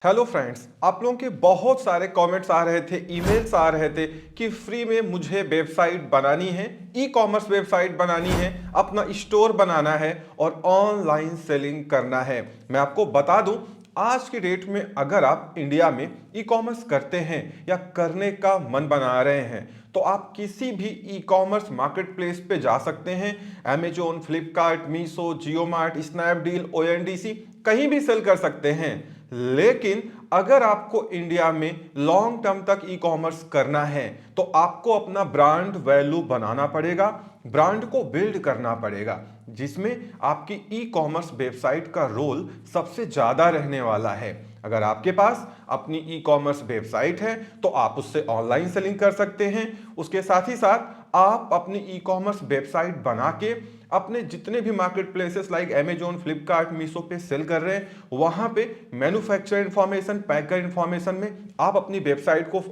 Hello friends, आप लोगों के बहुत सारे कमेंट्स आ रहे थे, ईमेल्स आ रहे थे कि फ्री में मुझे वेबसाइट बनानी है, ई कॉमर्स वेबसाइट बनानी है, अपना स्टोर बनाना है और ऑनलाइन सेलिंग करना है। मैं आपको बता दूं, आज की डेट में अगर आप इंडिया में ई कॉमर्स करते हैं या करने का मन बना रहे हैं तो आप किसी भी ई कॉमर्स मार्केट प्लेस पे जा सकते हैं। अमेजोन, फ्लिपकार्ट, मीशो, जियो मार्ट, स्नैपडील, ओएनडीसी कहीं भी सेल कर सकते हैं। लेकिन अगर आपको इंडिया में लॉन्ग टर्म तक ई कॉमर्स करना है तो आपको अपना ब्रांड वैल्यू बनाना पड़ेगा, ब्रांड को बिल्ड करना पड़ेगा, जिसमें आपकी ई कॉमर्स वेबसाइट का रोल सबसे ज्यादा रहने वाला है। अगर आपके पास अपनी ई कॉमर्स वेबसाइट है तो आप उससे ऑनलाइन सेलिंग कर सकते हैं। उसके साथ ही साथ आप अपनी ई कॉमर्स वेबसाइट बना के अपने जितने भी market places like Amazon, Flipkart, Meesho पे सेल कर रहे हैं वहां पे मैन्युफैक्चरर इंफॉर्मेशन, पैकर इंफॉर्मेशन में आप अपनी वेबसाइट को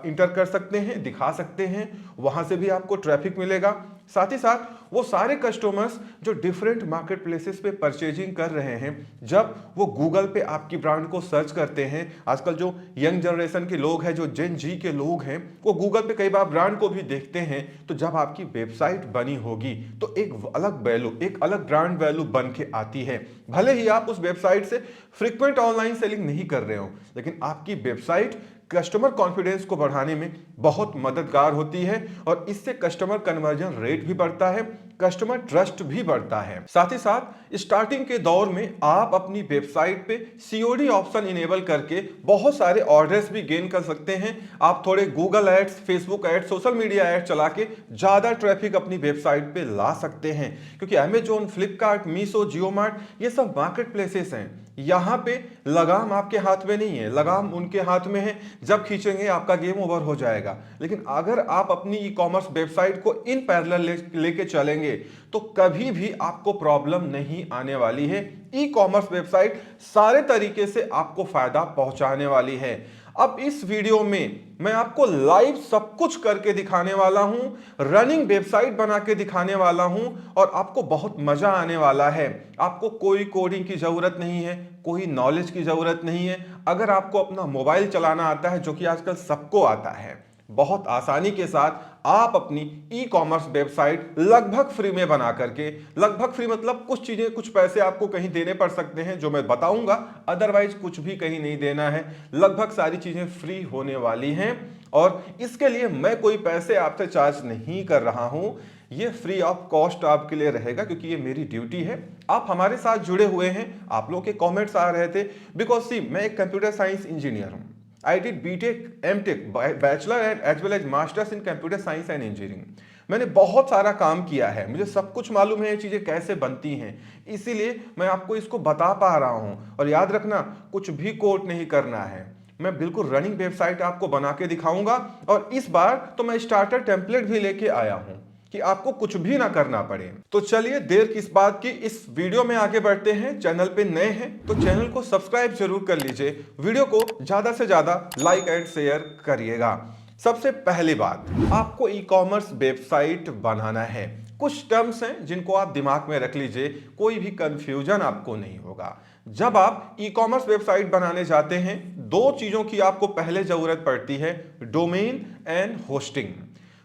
इंटर कर सकते हैं, दिखा सकते हैं। वहां से भी आपको ट्रैफिक मिलेगा। साथ ही साथ वो सारे कस्टमर्स जो डिफरेंट मार्केट प्लेसेस पे परचेजिंग कर रहे हैं, जब वो गूगल पे आपकी ब्रांड को सर्च करते हैं, आजकल जो यंग जनरेशन के लोग हैं, जो जेन जी के लोग हैं, वो गूगल पे कई बार ब्रांड को भी देखते हैं। तो जब आपकी वेबसाइट बनी होगी तो एक अलग वैल्यू, एक अलग ब्रांड वैल्यू बन के आती है। भले ही आप उस वेबसाइट से फ्रीक्वेंट ऑनलाइन सेलिंग नहीं कर रहे हो, लेकिन आपकी वेबसाइट कस्टमर कॉन्फिडेंस को बढ़ाने में बहुत मददगार होती है और इससे कस्टमर कन्वर्जन रेट भी बढ़ता है, कस्टमर ट्रस्ट भी बढ़ता है। साथ ही साथ स्टार्टिंग के दौर में आप अपनी वेबसाइट पे सीओडी ऑप्शन इनेबल करके बहुत सारे ऑर्डर्स भी गेन कर सकते हैं। आप थोड़े Google ads, Facebook ads, social media ads चला के ज्यादा ट्रैफिक अपनी वेबसाइट पे ला सकते हैं, क्योंकि अमेजोन, फ्लिपकार्ट, मीशो, जियो मार्ट ये सब मार्केट प्लेसेस हैं। यहां पे लगाम आपके हाथ में नहीं है, लगाम उनके हाथ में है। जब खींचेंगे आपका गेम ओवर हो जाएगा। लेकिन अगर आप अपनी ई कॉमर्स वेबसाइट को इन पैरेलल लेके चलेंगे तो कभी भी आपको प्रॉब्लम नहीं आने वाली है। ई कॉमर्स वेबसाइट सारे तरीके से आपको फायदा पहुंचाने वाली है। अब इस वीडियो में मैं आपको लाइव सब कुछ करके दिखाने वाला हूं, रनिंग वेबसाइट बना के दिखाने वाला हूं और आपको बहुत मजा आने वाला है। आपको कोई कोडिंग की जरूरत नहीं है, कोई नॉलेज की जरूरत नहीं है। अगर आपको अपना मोबाइल चलाना आता है, जो कि आजकल सबको आता है, बहुत आसानी के साथ आप अपनी ई कॉमर्स वेबसाइट लगभग फ्री में बना करके, लगभग फ्री मतलब कुछ चीजें, कुछ पैसे आपको कहीं देने पड़ सकते हैं जो मैं बताऊंगा, अदरवाइज कुछ भी कहीं नहीं देना है। लगभग सारी चीजें फ्री होने वाली हैं और इसके लिए मैं कोई पैसे आपसे चार्ज नहीं कर रहा हूं। ये फ्री ऑफ कॉस्ट आपके लिए रहेगा, क्योंकि ये मेरी ड्यूटी है। आप हमारे साथ जुड़े हुए हैं, आप लोगों के कमेंट्स आ रहे थे, बिकॉज सी मैं एक कंप्यूटर साइंस इंजीनियर हूं। I did BTech, MTech, bachelor and as well as masters in computer science and engineering. मैंने बहुत सारा काम किया है, मुझे सब कुछ मालूम है ये चीजें कैसे बनती हैं। इसीलिए मैं आपको इसको बता पा रहा हूं। और याद रखना, कुछ भी कोट नहीं करना है, मैं बिल्कुल रनिंग वेबसाइट आपको बना के दिखाऊंगा। और इस बार तो मैं स्टार्टर टेम्पलेट भी लेके आया हूं कि आपको कुछ भी ना करना पड़े। तो चलिए देर किस बात की, इस वीडियो में आगे बढ़ते हैं। चैनल पे नए हैं तो चैनल को सब्सक्राइब जरूर कर लीजिए, वीडियो को ज्यादा से ज्यादा लाइक एंड शेयर करिएगा। सबसे पहली बात, आपको ई कॉमर्स वेबसाइट बनाना है। कुछ टर्म्स हैं जिनको आप दिमाग में रख लीजिए, कोई भी कंफ्यूजन आपको नहीं होगा। जब आप ई कॉमर्स वेबसाइट बनाने जाते हैं, दो चीजों की आपको पहले जरूरत पड़ती है, डोमेन एंड होस्टिंग।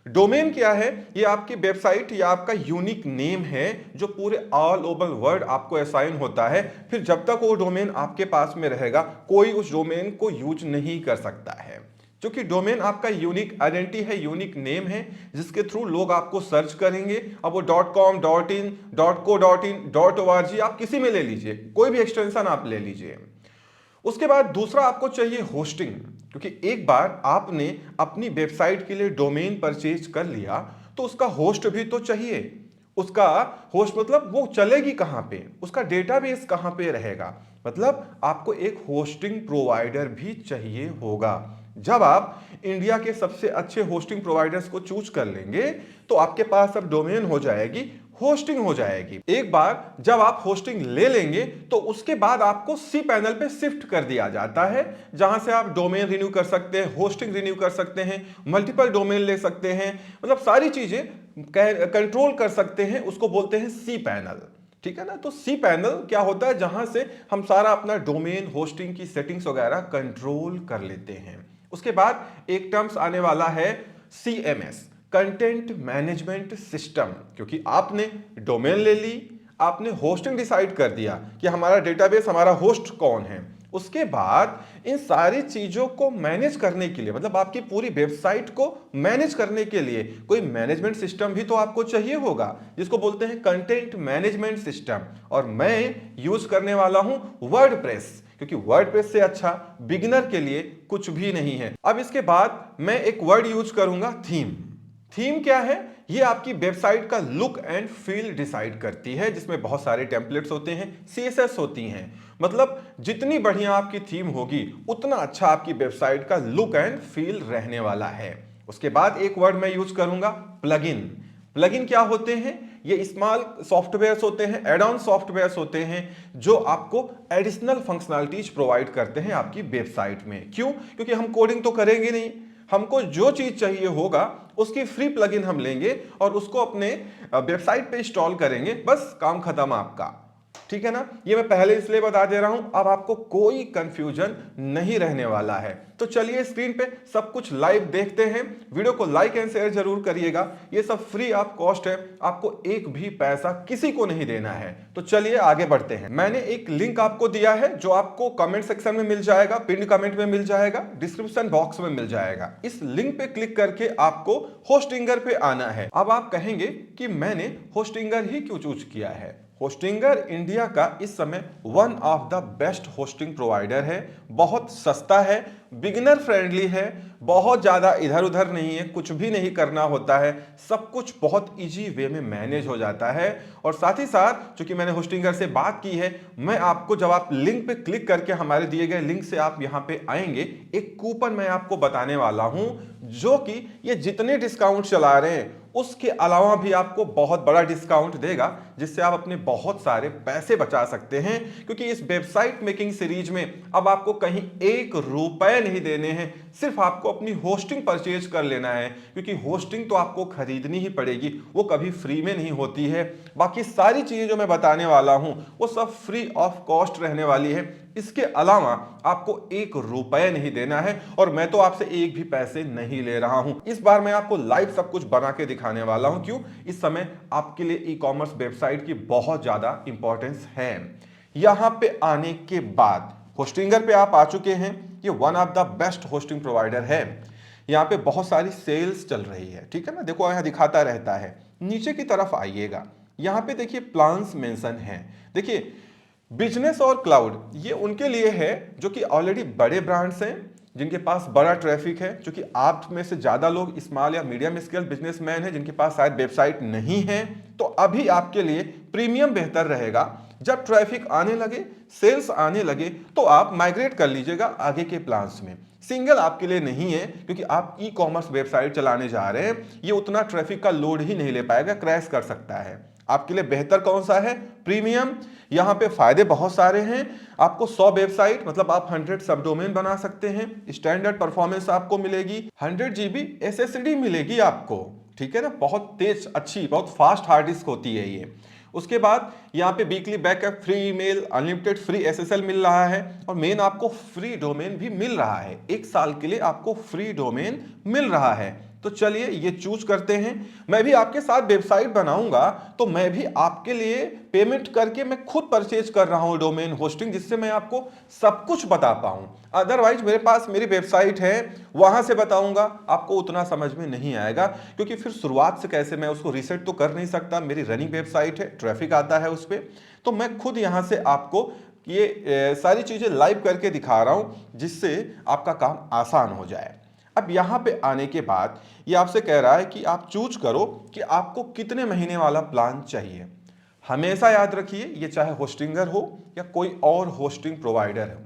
डोमेन क्या है? ये आपकी वेबसाइट या आपका यूनिक नेम है जो पूरे ऑल ओवर वर्ल्ड आपको असाइन होता है। फिर जब तक वो डोमेन आपके पास में रहेगा, कोई उस डोमेन को यूज नहीं कर सकता है, क्योंकि डोमेन आपका यूनिक आइडेंटिटी है, यूनिक नेम है, जिसके थ्रू लोग आपको सर्च करेंगे। अब वो .com, .in, .co.in, .org आप किसी में ले लीजिए, कोई भी एक्सटेंशन आप ले लीजिए। उसके बाद दूसरा आपको चाहिए होस्टिंग, क्योंकि एक बार आपने अपनी वेबसाइट के लिए डोमेन परचेज कर लिया तो उसका होस्ट भी तो चाहिए। उसका होस्ट मतलब वो चलेगी कहां पे, उसका डेटाबेस कहां पे रहेगा, मतलब आपको एक होस्टिंग प्रोवाइडर भी चाहिए होगा। जब आप इंडिया के सबसे अच्छे होस्टिंग प्रोवाइडर्स को चूज कर लेंगे तो आपके पास अब डोमेन हो जाएगी, होस्टिंग हो जाएगी। एक बार जब आप होस्टिंग ले लेंगे तो उसके बाद आपको सी पैनल पे शिफ्ट कर दिया जाता है, जहां से आप डोमेन रिन्यू कर सकते हैं, होस्टिंग रिन्यू कर सकते हैं, मल्टीपल डोमेन ले सकते हैं, मतलब सारी चीजें कंट्रोल कर सकते हैं। उसको बोलते हैं सी पैनल। ठीक है ना। तो सी पैनल क्या होता है, जहां से हम सारा अपना डोमेन होस्टिंग की सेटिंग्स वगैरह कंट्रोल कर लेते हैं। उसके बाद एक टर्म्स आने वाला है CMS, कंटेंट मैनेजमेंट सिस्टम, क्योंकि आपने डोमेन ले ली, आपने होस्टिंग डिसाइड कर दिया कि हमारा डेटाबेस, हमारा होस्ट कौन है। उसके बाद इन सारी चीजों को मैनेज करने के लिए, मतलब आपकी पूरी वेबसाइट को मैनेज करने के लिए कोई मैनेजमेंट सिस्टम भी तो आपको चाहिए होगा, जिसको बोलते हैं कंटेंट मैनेजमेंट सिस्टम। और मैं यूज करने वाला हूं वर्डप्रेस, क्योंकि वर्डप्रेस से अच्छा बिगिनर के लिए कुछ भी नहीं है। अब इसके बाद मैं एक वर्ड यूज करूंगा, थीम। थीम क्या है? ये आपकी वेबसाइट का लुक एंड फील डिसाइड करती है, जिसमें बहुत सारे टेम्पलेट्स होते हैं, CSS होती हैं। मतलब जितनी बढ़िया आपकी थीम होगी उतना अच्छा आपकी वेबसाइट का लुक एंड फील रहने वाला है। उसके बाद एक वर्ड मैं यूज करूंगा, प्लगइन। प्लगइन क्या होते हैं? ये स्मॉल सॉफ्टवेयर्स होते हैं, एड ऑन सॉफ्टवेयर्स होते हैं, जो आपको एडिशनल फंक्शनैलिटीज प्रोवाइड करते हैं आपकी वेबसाइट में। क्यों? क्योंकि हम कोडिंग तो करेंगे नहीं, हमको जो चीज चाहिए होगा उसकी फ्री प्लगइन हम लेंगे और उसको अपने वेबसाइट पे इंस्टॉल करेंगे, बस काम खत्म आपका। ठीक है ना। ये मैं पहले इसलिए बता दे रहा हूं, अब आपको कोई कंफ्यूजन नहीं रहने वाला है। तो चलिए स्क्रीन पे सब कुछ लाइव देखते हैं। वीडियो को लाइक एंड शेयर जरूर करिएगा। ये सब फ्री ऑफ कॉस्ट है, आपको एक भी पैसा किसी को नहीं देना है। तो चलिए आगे बढ़ते हैं। मैंने एक लिंक आपको दिया है, जो आपको कमेंट सेक्शन में मिल जाएगा, पिन कमेंट में मिल जाएगा, डिस्क्रिप्शन बॉक्स में मिल जाएगा। इस लिंक पे क्लिक करके आपको होस्टिंगर पे आना है। अब आप कहेंगे कि मैंने होस्टिंगर ही क्यों चूज किया है। होस्टिंगर इंडिया का इस समय one of the best hosting provider है। बहुत सस्ता है, बिगिनर फ्रेंडली है, बहुत ज़्यादा इधर उधर नहीं है, कुछ भी नहीं करना होता है, सब कुछ बहुत इजी वे में मैनेज हो जाता है। और साथ ही साथ चूंकि मैंने होस्टिंगर से बात की है, मैं आपको, जब आप लिंक पे क्लिक करके हमारे दिए गए लिंक से आप यहाँ पे आएंगे, एक कूपन मैं आपको बताने वाला हूँ, जो कि ये जितने डिस्काउंट चला रहे हैं उसके अलावा भी आपको बहुत बड़ा डिस्काउंट देगा, जिससे आप अपने बहुत सारे पैसे बचा सकते हैं। क्योंकि इस वेबसाइट मेकिंग सीरीज में अब आपको कहीं एक रुपए नहीं देने हैं, सिर्फ आपको अपनी होस्टिंग परचेज कर लेना है। क्योंकि होस्टिंग तो आपको खरीदनी ही पड़ेगी, वो कभी फ्री में नहीं होती है। बाकी सारी चीजें जो मैं बताने वाला हूं वो सब फ्री ऑफ कॉस्ट रहने वाली है। इसके अलावा आपको एक रुपए नहीं देना है, और मैं तो आपसे एक भी पैसे नहीं ले रहा हूं। इस बार मैं आपको लाइव सब कुछ बना के दिखाने वाला हूं। क्यों? इस समय आपके लिए ई कॉमर्स वेबसाइट की बहुत ज्यादा इंपॉर्टेंस है। यहां पे आने के बाद होस्टिंगर पे आप आ चुके हैं। ये one of the best hosting provider है। यहाँ पे बहुत सारी सेल्स चल रही है, ठीक है ना। देखो यहाँ दिखाता रहता है। नीचे की तरफ आइएगा, यहाँ पे देखिए प्लान्स मेंशन है। देखिए बिजनेस और क्लाउड ये उनके लिए है जो कि ऑलरेडी बड़े ब्रांड्स हैं, जिनके पास बड़ा ट्रैफिक है। क्योंकि आप में से ज्यादा लोग स्मॉल या मीडियम स्केल बिजनेसमैन हैं, जिनके पास शायद वेबसाइट नहीं है। तो अभी आपके लिए प्रीमियम बेहतर रहेगा। जब ट्रैफिक आने लगे, सेल्स आने लगे, तो आप माइग्रेट कर लीजिएगा आगे के प्लान्स में। सिंगल आपके लिए नहीं है, क्योंकि आप ई कॉमर्स वेबसाइट चलाने जा रहे हैं, ये उतना ट्रैफिक का लोड ही नहीं ले पाएगा, क्रैश कर सकता है। आपके लिए बेहतर कौन सा है? प्रीमियम। यहां पे फायदे बहुत सारे हैं। आपको 100 वेबसाइट, मतलब आप 100 सब डोमेन बना सकते हैं। स्टैंडर्ड परफॉर्मेंस आपको मिलेगी, 100 GB SSD मिलेगी आपको, ठीक है ना। बहुत तेज, अच्छी, बहुत फास्ट हार्ड डिस्क होती है ये। उसके बाद यहाँ पे weekly backup, free email, unlimited free SSL मिल रहा है, और मेन आपको फ्री डोमेन भी मिल रहा है। 1 साल के लिए आपको फ्री डोमेन मिल रहा है। तो चलिए ये चूज करते हैं। मैं भी आपके साथ वेबसाइट बनाऊंगा, तो मैं भी आपके लिए पेमेंट करके मैं खुद परचेज कर रहा हूं डोमेन होस्टिंग, जिससे मैं आपको सब कुछ बता पाऊं। अदरवाइज मेरे पास मेरी वेबसाइट है, वहां से बताऊंगा, आपको उतना समझ में नहीं आएगा। क्योंकि फिर शुरुआत से कैसे, मैं उसको रीसेट तो कर नहीं सकता, मेरी रनिंग वेबसाइट है, ट्रैफिक आता है उस पर। तो मैं खुद यहां से आपको ये सारी चीजें लाइव करके दिखा रहा हूं, जिससे आपका काम आसान हो जाए। अब यहां पे आने के बाद ये आपसे कह रहा है कि आप चूज करो कि आपको कितने महीने वाला प्लान चाहिए। हमेशा याद रखिए, ये चाहे होस्टिंगर हो या कोई और होस्टिंग प्रोवाइडर हो,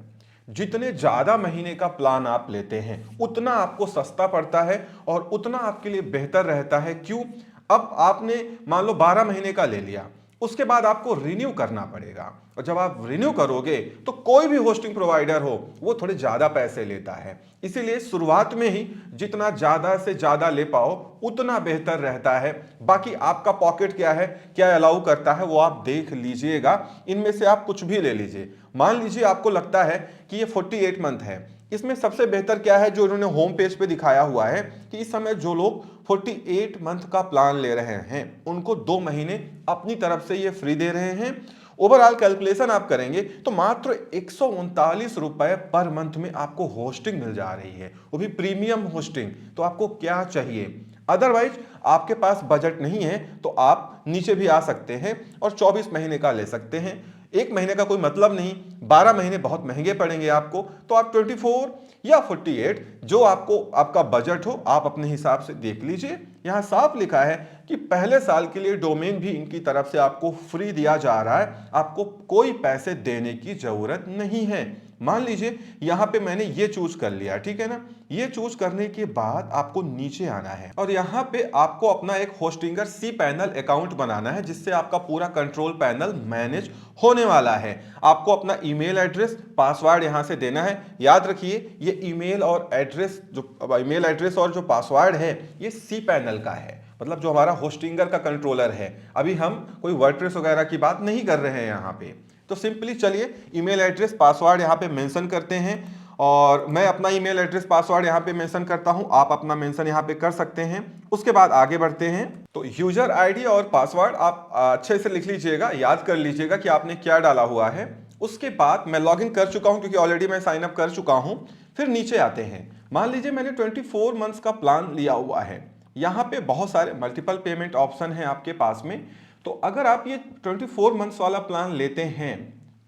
जितने ज्यादा महीने का प्लान आप लेते हैं उतना आपको सस्ता पड़ता है और उतना आपके लिए बेहतर रहता है। क्यों? अब आपने मान लो 12 महीने का ले लिया, उसके बाद आपको रिन्यू करना पड़ेगा। और जब आप रिन्यू करोगे तो कोई भी होस्टिंग प्रोवाइडर हो वो थोड़े ज्यादा पैसे लेता है, इसीलिए शुरुआत में ही जितना ज्यादा से ज्यादा ले पाओ उतना बेहतर रहता है। बाकी आपका पॉकेट क्या है, क्या अलाउ करता है, वो आप देख लीजिएगा। इनमें से आप कुछ भी ले लीजिए। मान लीजिए आपको लगता है कि ये 48 मंथ है, इसमें सबसे बेहतर क्या है जो इन्होंने होम पेज पे दिखाया हुआ है कि इस समय जो लोग 48 मंथ का प्लान ले रहे हैं उनको 2 महीने अपनी तरफ से ये फ्री दे रहे हैं। ओवरऑल कैलकुलेशन आप करेंगे तो मात्र 139 रुपए पर मंथ में आपको होस्टिंग मिल जा रही है, वो भी प्रीमियम होस्टिंग। तो आपको क्या चाहिए? अदरवाइज आपके पास बजट नहीं है तो आप नीचे भी आ सकते हैं और 24 महीने का ले सकते हैं। 1 महीने का कोई मतलब नहीं, 12 महीने बहुत महंगे पड़ेंगे आपको। तो आप 24 या 48 जो आपको आपका बजट हो आप अपने हिसाब से देख लीजिए। यहां साफ लिखा है कि पहले साल के लिए डोमेन भी इनकी तरफ से आपको फ्री दिया जा रहा है, आपको कोई पैसे देने की जरूरत नहीं है। मान लीजिए यहां पे मैंने ये चूज कर लिया, ठीक है ना। ये चूज करने के बाद आपको नीचे आना है और यहां पे आपको अपना एक होस्टिंगर cPanel अकाउंट बनाना है जिससे आपका पूरा कंट्रोल पैनल मैनेज होने वाला है। आपको अपना ईमेल एड्रेस, पासवर्ड यहां से देना है। याद रखिए ये ईमेल और एड्रेस, जो ईमेल एड्रेस और जो पासवर्ड है ये cPanel का है, मतलब जो हमारा होस्टिंगर का कंट्रोलर है। अभी हम कोई वर्डप्रेस वगैरह की बात नहीं कर रहे हैं यहाँ पे। तो सिंपली चलिए ईमेल एड्रेस पासवर्ड यहाँ पे मेंशन करते हैं और मैं अपना ईमेल एड्रेस पासवर्ड यहाँ पे मेंशन करता हूँ, आप अपना मेंशन यहाँ पे कर सकते हैं। उसके बाद आगे बढ़ते हैं। तो यूजर आईडी और पासवर्ड आप अच्छे से लिख लीजिएगा, याद कर लीजिएगा कि आपने क्या डाला हुआ है। उसके बाद मैं लॉगिन कर चुका हूँ क्योंकि ऑलरेडी मैं साइन अप कर चुका हूँ। फिर नीचे आते हैं। मान लीजिए मैंने 24 मंथ्स का प्लान लिया हुआ है। यहाँ पे बहुत सारे मल्टीपल पेमेंट ऑप्शन हैं आपके पास में। तो अगर आप ये 24 मंथ्स वाला प्लान लेते हैं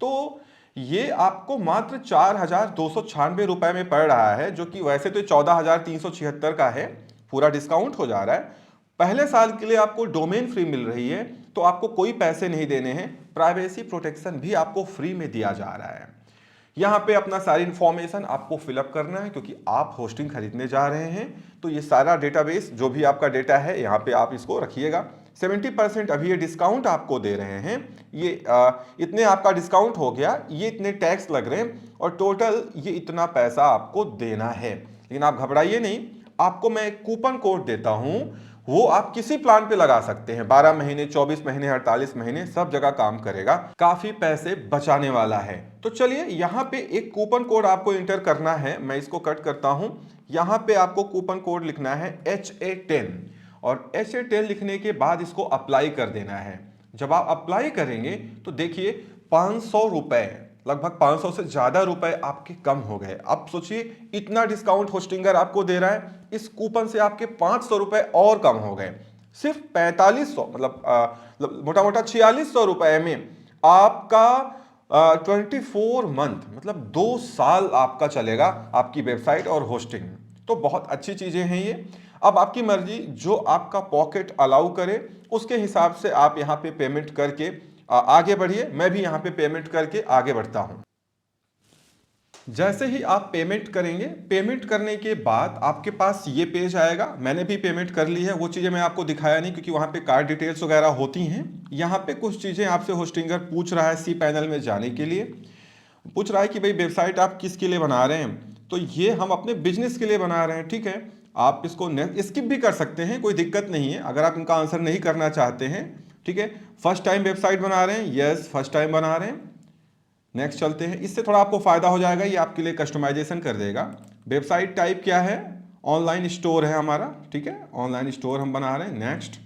तो ये आपको मात्र 4,296 रुपए में पड़ रहा है, जो कि वैसे तो 14,376 का है, पूरा डिस्काउंट हो जा रहा है। पहले साल के लिए आपको डोमेन फ्री मिल रही है तो आपको कोई पैसे नहीं देने हैं। प्राइवेसी प्रोटेक्शन भी आपको फ्री में दिया जा रहा है। यहाँ पे अपना सारी इंफॉर्मेशन आपको फिलअप करना है क्योंकि आप होस्टिंग खरीदने जा रहे हैं। तो ये सारा डेटाबेस जो भी आपका डेटा है यहाँ पे आप इसको रखिएगा। 70% अभी ये डिस्काउंट आपको दे रहे हैं। ये इतने आपका डिस्काउंट हो गया, ये इतने टैक्स लग रहे हैं और टोटल ये इतना पैसा आपको देना है। लेकिन आप घबराइए नहीं, आपको मैं एक कूपन कोड देता हूं, वो आप किसी प्लान पे लगा सकते हैं। 12 महीने, 24 महीने, 48 महीने, सब जगह काम करेगा, काफी पैसे बचाने वाला है। तो चलिए यहाँ पे एक कूपन कोड आपको इंटर करना है, मैं इसको कट करता हूं। यहाँ पे आपको कूपन कोड लिखना है HA10 और HA10 लिखने के बाद इसको अप्लाई कर देना है। जब आप अप्लाई करेंगे तो देखिए 500 रुपए, लगभग 500 से ज्यादा रुपए आपके कम हो गए। अब सोचिए इतना डिस्काउंट होस्टिंगर आपको दे रहा है, इस कूपन से आपके 500 रुपए और कम हो गए। सिर्फ 4500 मतलब मोटा मोटा 4600 रुपए में आपका 24 मंथ मतलब 2 साल आपका चलेगा आपकी वेबसाइट और होस्टिंग। तो बहुत अच्छी चीजें हैं ये। अब आपकी मर्जी, जो आपका पॉकेट अलाउ करे उसके हिसाब से आप यहाँ पे पेमेंट करके आगे बढ़िए। मैं भी यहाँ पे पेमेंट करके आगे बढ़ता हूँ। जैसे ही आप पेमेंट करेंगे, पेमेंट करने के बाद आपके पास ये पेज आएगा। मैंने भी पेमेंट कर ली है, वो चीज़ें मैं आपको दिखाया नहीं क्योंकि वहाँ पे कार्ड डिटेल्स वगैरह होती हैं। यहाँ पे कुछ चीज़ें आपसे होस्टिंगर पूछ रहा है cPanel में जाने के लिए। पूछ रहा है कि भाई वेबसाइट आप किसके लिए बना रहे हैं, तो ये हम अपने बिजनेस के लिए बना रहे हैं। ठीक है, आप इसको स्किप भी कर सकते हैं, कोई दिक्कत नहीं है अगर आप इनका आंसर नहीं करना चाहते हैं। ठीक है, फर्स्ट टाइम वेबसाइट बना रहे हैं, यस फर्स्ट टाइम बना रहे हैं। नेक्स्ट चलते हैं, इससे थोड़ा आपको फायदा हो जाएगा, ये आपके लिए कस्टमाइजेशन कर देगा। वेबसाइट टाइप क्या है, ऑनलाइन स्टोर है हमारा। ठीक है, ऑनलाइन स्टोर हम बना रहे हैं। नेक्स्ट,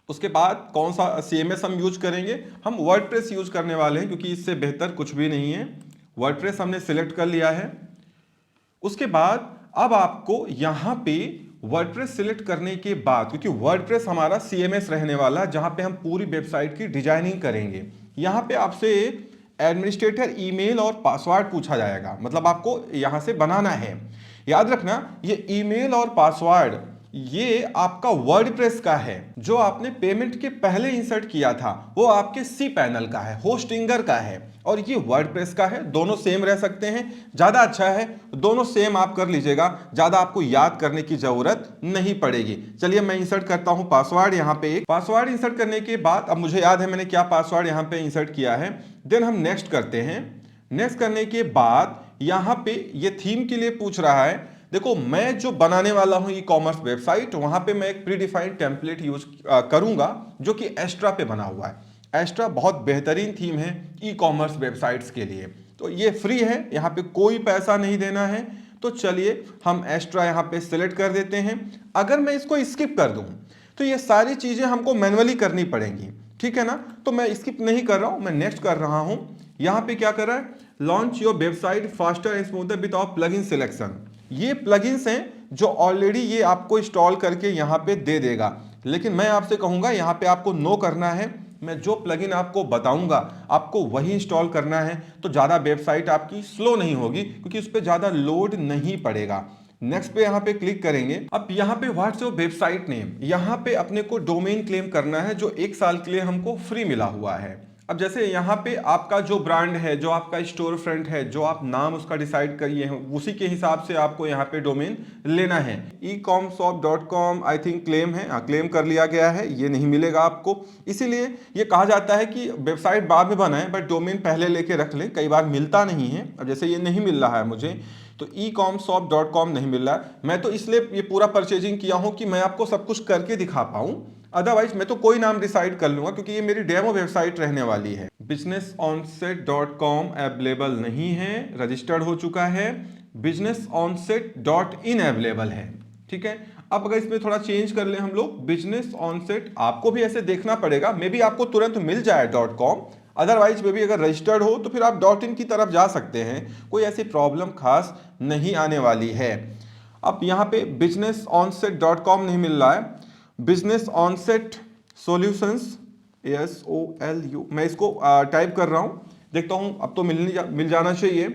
उसके बाद कौन सा CMS हम यूज करेंगे, हम वर्डप्रेस यूज करने वाले हैं क्योंकि इससे बेहतर कुछ भी नहीं है। वर्डप्रेस हमने सिलेक्ट कर लिया है। उसके बाद अब आपको यहां पे वर्डप्रेस सिलेक्ट करने के बाद, क्योंकि वर्डप्रेस हमारा CMS रहने वाला है जहां पे हम पूरी वेबसाइट की डिजाइनिंग करेंगे, यहां पे आपसे एडमिनिस्ट्रेटर ईमेल और पासवर्ड पूछा जाएगा, मतलब आपको यहां से बनाना है। याद रखना ये ईमेल और पासवर्ड ये आपका वर्डप्रेस का है, जो आपने पेमेंट के पहले इंसर्ट किया था वो आपके सी पैनल का है, होस्टिंगर का है, और ये वर्डप्रेस का है। दोनों सेम रह सकते हैं, ज्यादा अच्छा है दोनों सेम आप कर लीजिएगा, ज्यादा आपको याद करने की जरूरत नहीं पड़ेगी। चलिए मैं इंसर्ट करता हूं पासवर्ड। यहाँ पे एक पासवर्ड इंसर्ट करने के बाद अब मुझे याद है मैंने क्या पासवर्ड यहाँ पे इंसर्ट किया है। देन हम नेक्स्ट करते हैं। नेक्स्ट करने के बाद यहाँ पे ये थीम के लिए पूछ रहा है। देखो मैं जो बनाने वाला हूं ई कॉमर्स वेबसाइट, वहां पे मैं एक प्रीडिफाइंड टेम्पलेट यूज करूंगा जो कि एस्ट्रा पे बना हुआ है। एस्ट्रा बहुत बेहतरीन थीम है ई कॉमर्स वेबसाइट्स के लिए, तो ये फ्री है, यहाँ पे कोई पैसा नहीं देना है। तो चलिए हम एस्ट्रा यहाँ पे सिलेक्ट कर देते हैं। अगर मैं इसको स्किप कर दूं तो ये सारी चीजें हमको मैनुअली करनी पड़ेंगी, ठीक है ना। तो मैं स्किप नहीं कर रहा हूं, मैं नेक्स्ट कर रहा हूं। यहाँ पे क्या कर रहा है, launch your website faster and smoother with our plugin selection. ये प्लगइन्स हैं जो ऑलरेडी ये आपको इंस्टॉल करके यहाँ पे दे देगा, लेकिन मैं आपसे कहूंगा यहाँ पे आपको नो करना है। मैं जो प्लगइन आपको बताऊंगा आपको वही इंस्टॉल करना है, तो ज़्यादा वेबसाइट आपकी स्लो नहीं होगी क्योंकि उस पर ज़्यादा लोड नहीं पड़ेगा। नेक्स्ट पे यहाँ पे क्लिक करेंगे। अब यहाँ पे व्हाट्स योर वेबसाइट नेम, यहाँ पे अपने को डोमेन क्लेम करना है जो 1 साल के लिए हमको फ्री मिला हुआ है। अब जैसे यहाँ पे आपका जो ब्रांड है, जो आपका स्टोर फ्रंट है, जो आप नाम उसका डिसाइड करिए हैं, उसी के हिसाब से आपको यहाँ पे डोमेन लेना है। ecomshop.com आई थिंक क्लेम है, क्लेम कर लिया गया है, ये नहीं मिलेगा आपको। इसीलिए ये कहा जाता है कि वेबसाइट बाद में बनाएं बट डोमेन पहले लेके रख लें, कई बार मिलता नहीं है। अब जैसे ये नहीं मिल रहा है मुझे, तो ecomshop.com नहीं मिल रहा है। मैं तो इसलिए ये पूरा परचेजिंग किया हूँ कि मैं आपको सब कुछ करके दिखा पाऊँ, अदरवाइज मैं तो कोई नाम डिसाइड कर लूंगा क्योंकि ये मेरी डेमो वेबसाइट रहने वाली है। businessonset.com अवेलेबल नहीं है, रजिस्टर्ड हो चुका है। businessonset.in अवेलेबल है, ठीक है। अब अगर इसमें थोड़ा चेंज कर ले हम लोग, बिजनेस ऑनसेट, आपको भी ऐसे देखना पड़ेगा, मे बी आपको तुरंत मिल जाए .com, अदरवाइज मे बी अगर रजिस्टर्ड हो तो फिर आप .in की तरफ जा सकते हैं, कोई ऐसी प्रॉब्लम खास नहीं आने वाली है। अब यहाँ पे businessonset.com नहीं मिल रहा है, बिजनेस ऑनसेट सॉल्यूशंस SOLU, मैं इसको टाइप कर रहा हूं, देखता हूं अब तो मिल जाना चाहिए।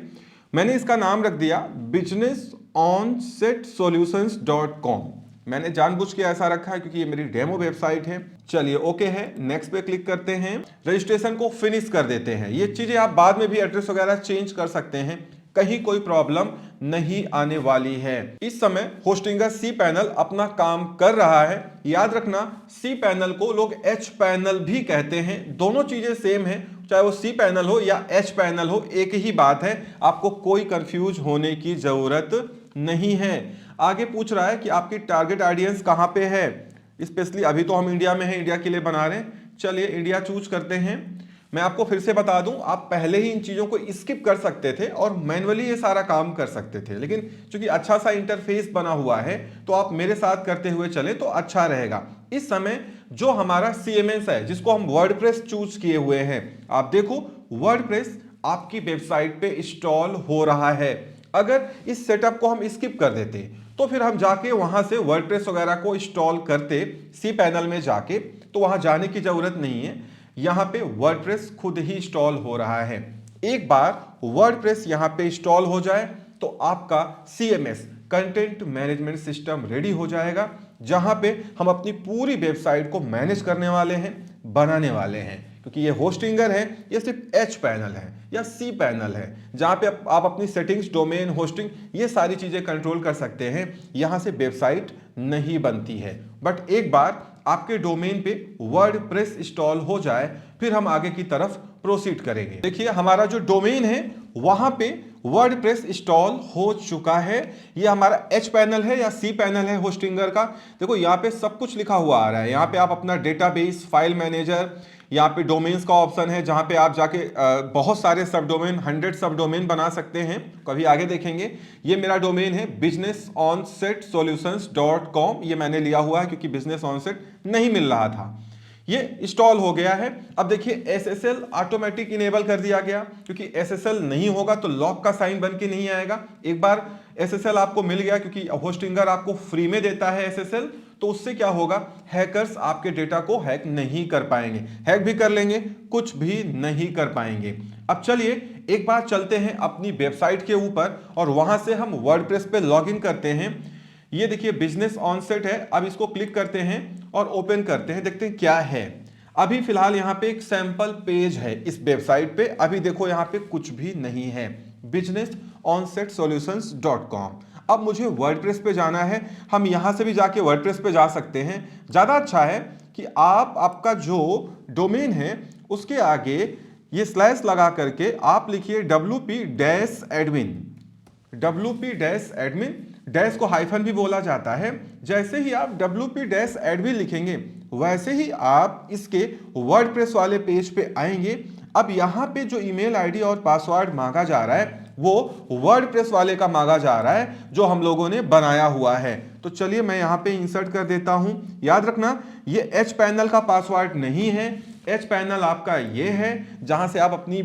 मैंने इसका नाम रख दिया businessonsetSolutions.com। मैंने जानबूझ के ऐसा रखा है क्योंकि ये मेरी डेमो वेबसाइट है। चलिए ओके है, नेक्स्ट पे क्लिक करते हैं, रजिस्ट्रेशन को फिनिश कर देते हैं। ये चीजें आप बाद में भी एड्रेस वगैरह चेंज कर सकते हैं, कहीं कोई प्रॉब्लम नहीं आने वाली है। इस समय होस्टिंगर सी पैनल अपना काम कर रहा है। याद रखना सी पैनल को लोग एच पैनल भी कहते हैं, दोनों चीजें सेम है, चाहे वो सी पैनल हो या एच पैनल हो, एक ही बात है, आपको कोई कंफ्यूज होने की जरूरत नहीं है। आगे पूछ रहा है कि आपकी टारगेट ऑडियंस कहां पे है, स्पेशली अभी तो हम इंडिया में हैं, इंडिया के लिए बना रहे हैं। चलिए इंडिया चूज करते हैं। मैं आपको फिर से बता दूं, आप पहले ही इन चीजों को स्किप कर सकते थे और मैन्युअली ये सारा काम कर सकते थे, लेकिन चूंकि अच्छा सा इंटरफेस बना हुआ है तो आप मेरे साथ करते हुए चले तो अच्छा रहेगा। इस समय जो हमारा CMS है, जिसको हम वर्डप्रेस चूज किए हुए हैं, आप देखो वर्डप्रेस आपकी वेबसाइट पे इंस्टॉल हो रहा है। अगर इस सेटअप को हम स्किप कर देते तो फिर हम जाके वहां से वर्डप्रेस वगैरह को इंस्टॉल करते सी पैनल में जाके, तो वहां जाने की जरूरत नहीं है। यहां पे वर्डप्रेस खुद ही इंस्टॉल हो रहा है। एक बार वर्डप्रेस यहां पे इंस्टॉल हो जाए तो आपका CMS content management system ready हो जाएगा, जहां पे हम अपनी पूरी वेबसाइट को मैनेज करने वाले हैं, बनाने वाले हैं। क्योंकि ये होस्टिंगर है, ये सिर्फ एच पैनल है या सी पैनल है, जहां पे आप अपनी सेटिंग्स, डोमेन, होस्टिंग, ये सारी चीजें कंट्रोल कर सकते हैं। यहां से वेबसाइट नहीं बनती है। बट एक बार आपके डोमेन पे वर्डप्रेस इंस्टॉल हो जाए फिर हम आगे की तरफ प्रोसीड करेंगे। देखिए हमारा जो डोमेन है वहां पे वर्डप्रेस इंस्टॉल हो चुका है। ये हमारा एच पैनल है या सी पैनल है होस्टिंगर का। देखो यहाँ पे सब कुछ लिखा हुआ आ रहा है। यहाँ पे आप अपना डेटाबेस, फाइल मैनेजर, यहाँ पे डोमेन्स का ऑप्शन है जहाँ पे आप जाके बहुत सारे सब डोमेन, 100 सब डोमेन बना सकते हैं, कभी आगे देखेंगे। ये मेरा डोमेन है businessonsetSolutions.com, ये मैंने लिया हुआ है क्योंकि बिजनेस ऑनसेट नहीं मिल रहा था। ये इंस्टॉल हो गया है। अब देखिए SSL ऑटोमेटिक इनेबल कर दिया गया, क्योंकि SSL नहीं होगा तो लॉक का साइन बन के नहीं आएगा। एक बार SSL आपको मिल गया, क्योंकि होस्टिंगर आपको फ्री में देता है SSL, तो उससे क्या होगा, हैकर्स आपके डेटा को हैक नहीं कर पाएंगे। हैक भी कर लेंगे, कुछ भी नहीं कर पाएंगे। अब चलिए एक बार चलते हैं अपनी वेबसाइट के ऊपर और वहां से हम वर्डप्रेस पे लॉगिन करते हैं। ये देखिए बिजनेस ऑनसेट है। अब इसको क्लिक करते हैं और ओपन करते हैं, देखते हैं क्या है। अभी फिलहाल यहाँ पे एक सैंपल पेज है इस वेबसाइट पे। अभी देखो यहाँ पे कुछ भी नहीं है, businessonsetsolutions.com। अब मुझे वर्डप्रेस पे जाना है। हम यहां से भी जाके वर्डप्रेस पे जा सकते हैं। ज्यादा अच्छा है कि आप आपका जो डोमेन है उसके आगे ये स्लैश लगा करके आप लिखिए wp-admin। wp-admin, डैश को हाइफन भी बोला जाता है। जैसे ही आप wp-admin लिखेंगे वैसे ही आप इसके वर्डप्रेस वाले पेज पे आएंगे। अब यहां पे जो ईमेल आईडी और पासवर्ड मांगा जा रहा है वो वर्डप्रेस वाले का मांगा जा रहा है जो हम लोगों ने बनाया हुआ है। तो चलिए मैं यहां पे इंसर्ट कर देता हूं। याद रखना ये एच पैनल का पासवर्ड नहीं है। एच पैनल आपका ये है जहां से आप अपनी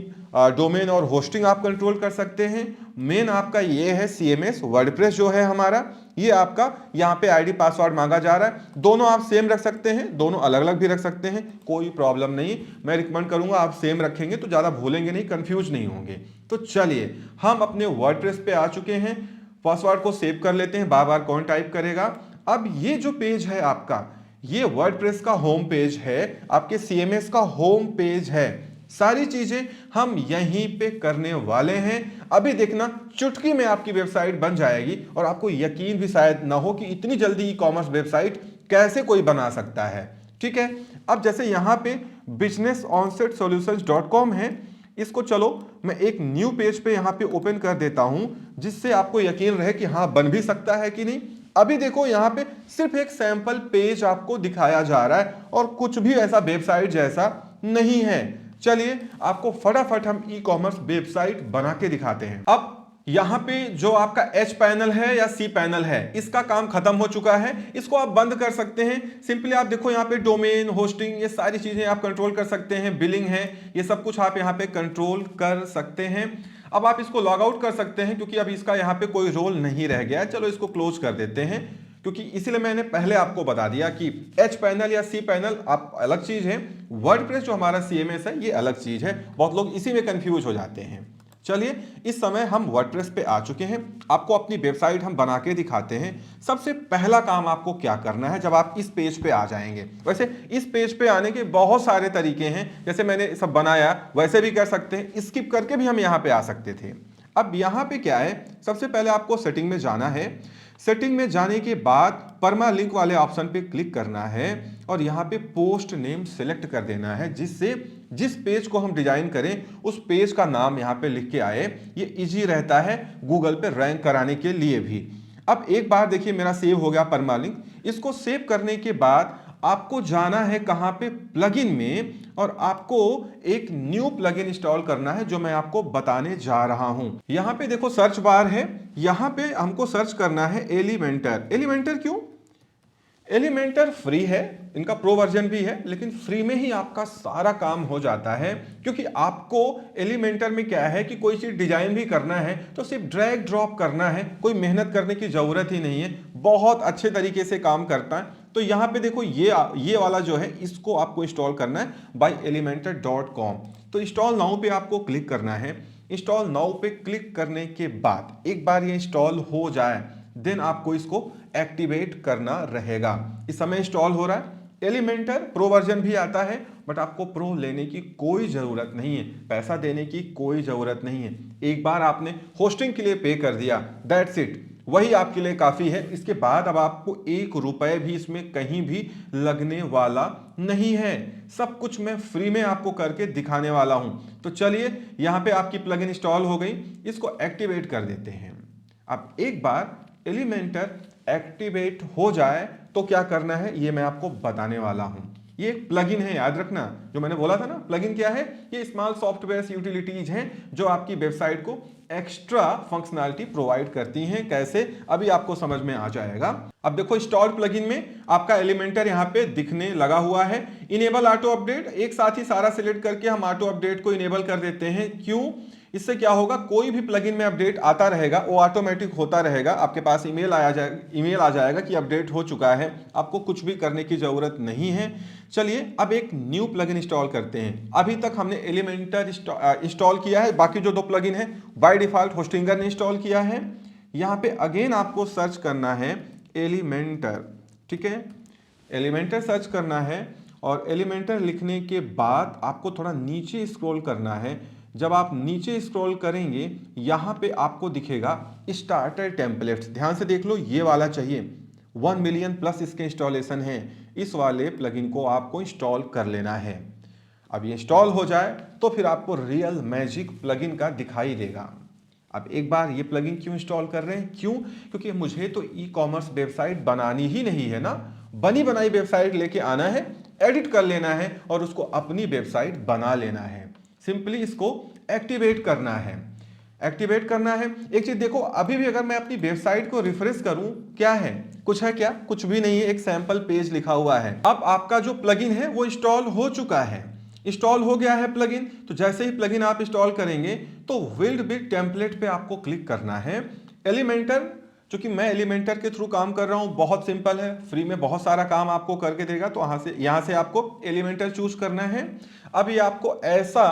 डोमेन और होस्टिंग आप कंट्रोल कर सकते हैं। मेन आपका ये है CMS वर्डप्रेस जो है हमारा, ये आपका यहाँ पे आईडी पासवर्ड मांगा जा रहा है। दोनों आप सेम रख सकते हैं, दोनों अलग अलग भी रख सकते हैं, कोई प्रॉब्लम नहीं। मैं रिकमेंड करूंगा आप सेम रखेंगे तो ज्यादा भूलेंगे नहीं, कंफ्यूज नहीं होंगे। तो चलिए हम अपने वर्डप्रेस पे आ चुके हैं। पासवर्ड को सेव कर लेते हैं, बार बार कौन टाइप करेगा। अब ये जो पेज है आपका, ये वर्डप्रेस का होम पेज है, आपके CMS का होम पेज है। सारी चीजें हम यहीं पे करने वाले हैं। अभी देखना चुटकी में आपकी वेबसाइट बन जाएगी और आपको यकीन भी शायद ना हो कि इतनी जल्दी ई-कॉमर्स वेबसाइट कैसे कोई बना सकता है। ठीक है, अब जैसे यहां पे businessonsetsolutions.com है, इसको चलो मैं एक न्यू पेज पे यहां पे ओपन कर देता हूं जिससे आपको यकीन रहे कि हाँ बन भी सकता है कि नहीं। अभी देखो यहां पे सिर्फ एक सैंपल पेज आपको दिखाया जा रहा है और कुछ भी ऐसा वेबसाइट जैसा नहीं है। चलिए आपको फटाफट हम ई-कॉमर्स वेबसाइट बना के दिखाते हैं। अब यहां पे जो आपका एच पैनल है या सी पैनल है इसका काम खत्म हो चुका है, इसको आप बंद कर सकते हैं। सिंपली आप देखो यहाँ पे डोमेन, होस्टिंग, ये सारी चीजें आप कंट्रोल कर सकते हैं, बिलिंग है, ये सब कुछ आप यहाँ पे कंट्रोल कर सकते हैं। अब आप इसको लॉग आउट कर सकते हैं क्योंकि अब इसका यहाँ पे कोई रोल नहीं रह गया है। चलो इसको क्लोज कर देते हैं क्योंकि इसीलिए मैंने पहले आपको बता दिया कि एच पैनल या सी पैनल आप अलग चीज है, वर्डप्रेस जो हमारा CMS है ये अलग चीज है। बहुत लोग इसी में कंफ्यूज हो जाते हैं। चलिए इस समय हम वर्डप्रेस पे आ चुके हैं, आपको अपनी वेबसाइट हम बना के दिखाते हैं। सबसे पहला काम आपको क्या करना है जब आप इस पेज पे आ जाएंगे, वैसे इस पेज पे आने के बहुत सारे तरीके हैं, जैसे मैंने सब बनाया वैसे भी कर सकते हैं, स्किप करके भी हम यहाँ पे आ सकते थे। अब यहाँ पे क्या है, सबसे पहले आपको सेटिंग में जाना है। सेटिंग में जाने के बाद परमा लिंक वाले ऑप्शन पे क्लिक करना है और यहाँ पे पोस्ट नेम सेलेक्ट कर देना है, जिससे जिस पेज को हम डिजाइन करें उस पेज का नाम यहाँ पे लिख के आए। ये इजी रहता है गूगल पे रैंक कराने के लिए भी। अब एक बार देखिए मेरा सेव हो गया परमा लिंक। इसको सेव करने के बाद आपको जाना है कहां पे, प्लगइन में, और आपको एक न्यू प्लगइन इंस्टॉल करना है जो मैं आपको बताने जा रहा हूं। यहां पे देखो सर्च बार है, यहां पे हमको सर्च करना है एलिमेंटर। एलिमेंटर क्यों? एलिमेंटर फ्री है, इनका प्रो वर्जन भी है, लेकिन फ्री में ही आपका सारा काम हो जाता है। क्योंकि आपको एलिमेंटर में क्या है कि कोई चीज डिजाइन भी करना है तो सिर्फ ड्रैग ड्रॉप करना है, कोई मेहनत करने की जरूरत ही नहीं है, बहुत अच्छे तरीके से काम करता है। तो यहां पे देखो ये वाला जो है इसको आपको इंस्टॉल करना है byelementor.com। तो इंस्टॉल नाउ पे आपको क्लिक करना है। इंस्टॉल नाउ पे क्लिक करने के बाद एक बार ये इंस्टॉल हो जाए देन आपको इसको एक्टिवेट करना रहेगा। इस समय इंस्टॉल हो रहा है। एलिमेंटर प्रो वर्जन भी आता है, बट आपको प्रो लेने की कोई जरूरत नहीं है, पैसा देने की कोई जरूरत नहीं है। एक बार आपने होस्टिंग के लिए पे कर दिया, दैट्स इट, वही आपके लिए काफी है। इसके बाद अब आपको ₹1 भी इसमें कहीं भी लगने वाला नहीं है। सब कुछ मैं फ्री में आपको करके दिखाने वाला हूं। तो चलिए यहां पे आपकी प्लगइन इंस्टॉल हो गई, इसको एक्टिवेट कर देते हैं। अब एक बार एलिमेंटर एक्टिवेट हो जाए तो क्या करना है ये मैं आपको बताने वाला हूं। ये एक प्लगइन है, याद रखना, जो मैंने बोला था ना। प्लगइन क्या है? ये स्मॉल सॉफ्टवेयर यूटिलिटीज हैं जो आपकी वेबसाइट को एक्स्ट्रा फंक्शनैलिटी प्रोवाइड करती हैं। कैसे, अभी आपको समझ में आ जाएगा। अब देखो इंस्टॉल प्लगइन में आपका एलिमेंटर यहाँ पे दिखने लगा हुआ है। इनेबल ऑटो अपडेट, एक साथ ही सारा सिलेक्ट करके हम ऑटो अपडेट को इनेबल कर देते हैं। क्यों? इससे क्या होगा, कोई भी प्लगइन में अपडेट आता रहेगा, वो ऑटोमेटिक होता रहेगा। आपके पास ईमेल आ जाएगा कि अपडेट हो चुका है, आपको कुछ भी करने की जरूरत नहीं है। चलिए अब एक न्यू प्लगइन इंस्टॉल करते हैं। अभी तक हमने एलिमेंटर इंस्टॉल किया है, बाकी जो 2 प्लगइन है बाय डिफॉल्ट होस्टिंगर ने इंस्टॉल किया है। यहाँ पे अगेन आपको सर्च करना है एलिमेंटर, ठीक है। एलिमेंटर सर्च करना है और एलिमेंटर लिखने के बाद आपको थोड़ा नीचे स्क्रॉल करना है। जब आप नीचे स्क्रॉल करेंगे यहाँ पे आपको दिखेगा स्टार्टर टेम्पलेट्स। ध्यान से देख लो, ये वाला चाहिए। 1 मिलियन प्लस इसके इंस्टॉलेशन है। इस वाले प्लगइन को आपको इंस्टॉल कर लेना है। अब ये इंस्टॉल हो जाए तो फिर आपको रियल मैजिक प्लगइन का दिखाई देगा। अब एक बार ये प्लगइन क्यों इंस्टॉल कर रहे हैं? क्यों? क्योंकि मुझे तो ई कॉमर्स वेबसाइट बनानी ही नहीं है ना। बनी बनाई वेबसाइट लेके आना है, एडिट कर लेना है और उसको अपनी वेबसाइट बना लेना है। सिंपली इसको एक्टिवेट करना है। एक्टिवेट करना है। एक चीज देखो, अभी भी अगर मैं अपनी वेबसाइट को रिफ्रेश करूं, क्या है? कुछ है क्या? कुछ भी नहीं है, एक सैंपल पेज लिखा हुआ है। अब आपका जो प्लगइन है वो इंस्टॉल हो चुका है, इंस्टॉल हो गया है प्लगइन। तो जैसे ही प्लगइन आप इंस्टॉल करेंगे तो बिल्ड विद टेम्पलेट पे आपको क्लिक करना है। एलिमेंटर, चूंकि मैं एलिमेंटर के थ्रू काम कर रहा हूं, बहुत सिंपल है, फ्री में बहुत सारा काम आपको करके देगा। तो यहां से आपको एलिमेंटर चूज करना है। अब ये आपको ऐसा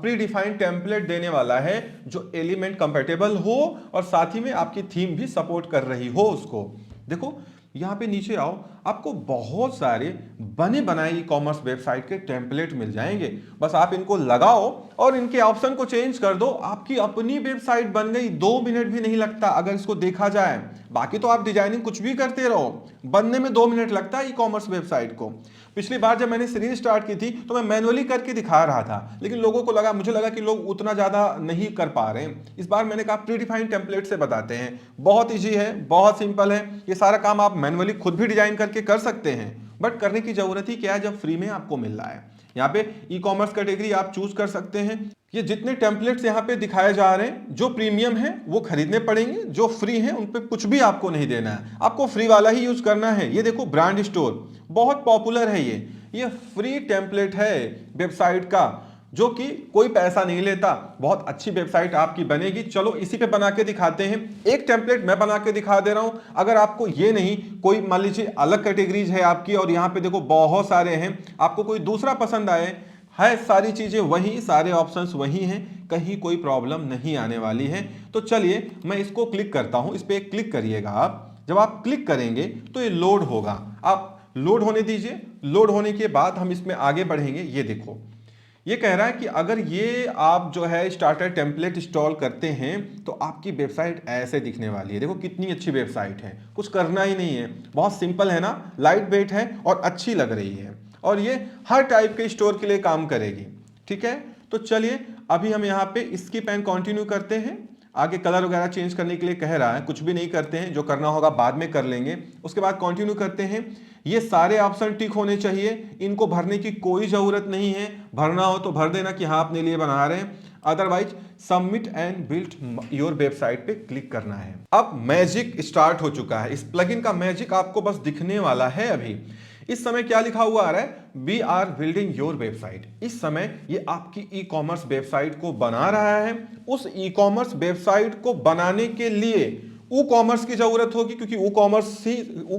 प्री डिफाइंड टेम्पलेट देने वाला है जो एलिमेंट कंपेटेबल हो और साथ ही में आपकी थीम भी सपोर्ट कर रही हो उसको। देखो यहाँ पे नीचे आओ, आपको बहुत सारे बने बनाए ई कॉमर्स वेबसाइट के टेम्पलेट मिल जाएंगे। बस आप इनको लगाओ और इनके ऑप्शन को चेंज कर दो, आपकी अपनी वेबसाइट बन गई। 2 मिनट भी नहीं लगता अगर इसको देखा जाए। बाकी तो आप डिजाइनिंग कुछ भी करते रहो, बनने में 2 मिनट लगता है ई कॉमर्स वेबसाइट को। पिछली बार जब मैंने सीरीज स्टार्ट की थी तो मैं मैनुअली करके दिखा रहा था, लेकिन लोगों को लगा, मुझे लगा कि लोग उतना ज्यादा नहीं कर पा रहे हैं। इस बार मैंने कहा प्री डिफाइंड टेम्पलेट से बताते हैं। बहुत इजी है, बहुत सिंपल है। ये सारा काम आप मैनुअली खुद भी डिजाइन करके कर सकते हैं, बट करने की जरूरत ही क्या है जब फ्री में आपको मिल रहा है। यहाँ पे ई कॉमर्स कैटेगरी आप चूज कर सकते हैं। ये जितने टेम्पलेट्स यहाँ पे दिखाए जा रहे हैं, जो प्रीमियम है वो खरीदने पड़ेंगे, जो फ्री है उन पे कुछ भी आपको नहीं देना है, आपको फ्री वाला ही यूज करना है। ये देखो ब्रांड स्टोर, बहुत पॉपुलर है ये फ्री टेम्पलेट है वेबसाइट का, जो कि कोई पैसा नहीं लेता। बहुत अच्छी वेबसाइट आपकी बनेगी। चलो इसी पे बना के दिखाते हैं। एक टेम्पलेट मैं बना के दिखा दे रहा हूं। अगर आपको ये नहीं, कोई मान लीजिए अलग कैटेगरीज है आपकी और यहाँ पे देखो बहुत सारे हैं, आपको कोई दूसरा पसंद आए, है सारी चीजें वही, सारे ऑप्शंस वही हैं, कहीं कोई प्रॉब्लम नहीं आने वाली है। तो चलिए मैं इसको क्लिक करता हूं। इस पे क्लिक करिएगा आप। जब आप क्लिक करेंगे तो ये लोड होगा, आप लोड होने दीजिए। लोड होने के बाद हम इसमें आगे बढ़ेंगे। ये देखो, ये कह रहा है कि अगर ये आप जो है स्टार्टर टेम्पलेट इंस्टॉल करते हैं तो आपकी वेबसाइट ऐसे दिखने वाली है। देखो कितनी अच्छी वेबसाइट है, कुछ करना ही नहीं है, बहुत सिंपल है ना, लाइट वेट है और अच्छी लग रही है, और ये हर टाइप के स्टोर के लिए काम करेगी। ठीक है, तो चलिए अभी हम यहाँ पे स्किप एंड कंटिन्यू करते हैं। आगे कलर वगैरह चेंज करने के लिए कह रहा है, कुछ भी नहीं करते हैं, जो करना होगा बाद में कर लेंगे। उसके बाद कंटिन्यू करते हैं। ये सारे ऑप्शन टिक होने चाहिए, इनको भरने की कोई जरूरत नहीं है। भरना हो तो भर देना कि हाँ अपने लिए बना रहे हैं, otherwise submit and build your website पे क्लिक करना है। अब मैजिक स्टार्ट हो चुका है। इस प्लगइन का मैजिक आपको बस दिखने वाला है। अभी इस समय क्या लिखा हुआ आ रहा है? We are building your website. इस समय ये आपकी ई कॉमर्स वेबसाइट को बना रहा है। उस ई कॉमर्स वेबसाइट को बनाने के लिए ई कॉमर्स की जरूरत होगी, क्योंकि ई